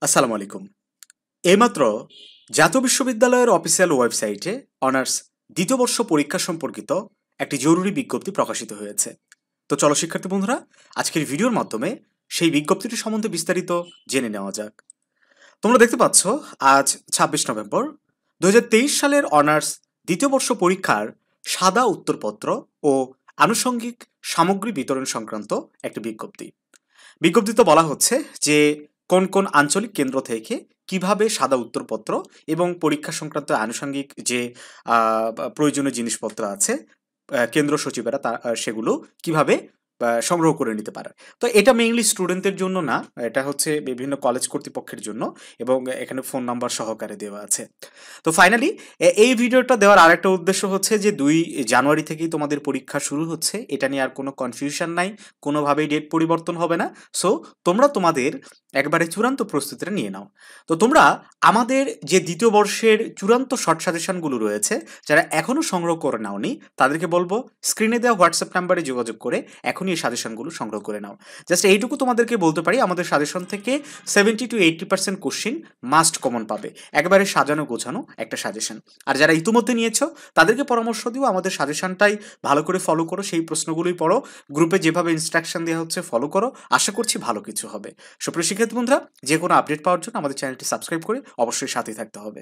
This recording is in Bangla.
আসসালামু আলাইকুম। এইমাত্র জাতীয় বিশ্ববিদ্যালয়ের অফিসিয়াল ওয়েবসাইটে অনার্স দ্বিতীয় বর্ষ পরীক্ষা সম্পর্কিত একটি জরুরি বিজ্ঞপ্তি প্রকাশিত হয়েছে। তো চলো শিক্ষার্থী বন্ধুরা, আজকের ভিডিওর মাধ্যমে সেই বিজ্ঞপ্তিটি সম্বন্ধে বিস্তারিত জেনে নেওয়া যাক। তোমরা দেখতে পাচ্ছ আজ ২৬ নভেম্বর ২০২৩ সালের অনার্স দ্বিতীয় বর্ষ পরীক্ষার সাদা উত্তরপত্র ও আনুষঙ্গিক সামগ্রী বিতরণ সংক্রান্ত একটি বিজ্ঞপ্তি। বিজ্ঞপ্তিতে বলা হচ্ছে যে কোন কোন আঞ্চলিক কেন্দ্র থেকে কিভাবে সাদা উত্তরপত্র এবং পরীক্ষা সংক্রান্ত আনুষঙ্গিক যে প্রয়োজনীয় জিনিসপত্র আছে কেন্দ্র সচিবেরা সেগুলো কিভাবে সংগ্রহ করে নিতে পারে। তো এটা মেইনলি স্টুডেন্টদের জন্য না, এটা হচ্ছে বিভিন্ন কলেজ কর্তৃপক্ষের জন্য এবং এখানে ফোন নাম্বার সহকারে দেওয়া আছে। তো ফাইনালি এই ভিডিওটা দেওয়ার আরেকটা উদ্দেশ্য হচ্ছে যে ২ জানুয়ারি থেকেই তোমাদের পরীক্ষা শুরু হচ্ছে, এটা নিয়ে আর কোনো কনফিউশন নাই, কোনোভাবেই ডেট পরিবর্তন হবে না। সো তোমরা তোমাদের একবারে চূড়ান্ত প্রস্তুতিটা নিয়ে নাও। তো তোমরা আমাদের যে দ্বিতীয় বর্ষের চূড়ান্ত শর্ট সাজেশনগুলো রয়েছে, যারা এখনও সংগ্রহ করে নাওনি তাদেরকে বলবো স্ক্রিনে দেওয়া হোয়াটসঅ্যাপ নাম্বারে যোগাযোগ করে এখনই এই সাজেশনগুলো সংগ্রহ করে নাও। জাস্ট এইটুকু তোমাদেরকে বলতে পারি, আমাদের সাজেশন থেকে 70-80% কোশ্চিন মাস্ট কমন পাবে, একেবারে সাজানো গোছানো একটা সাজেশন। আর যারা ইতিমধ্যে নিয়েছো তাদেরকে পরামর্শ দিও আমাদের সাজেশনটাই ভালো করে ফলো করো, সেই প্রশ্নগুলোই পড়ো, গ্রুপে যেভাবে ইনস্ট্রাকশন দেওয়া হচ্ছে ফলো করো, আশা করছি ভালো কিছু হবে। সুপ্রিয় শিক্ষার্থী বন্ধুরা, যে কোনো আপডেট পাওয়ার জন্য আমাদের চ্যানেলটি সাবস্ক্রাইব করে অবশ্যই সাথে থাকতে হবে।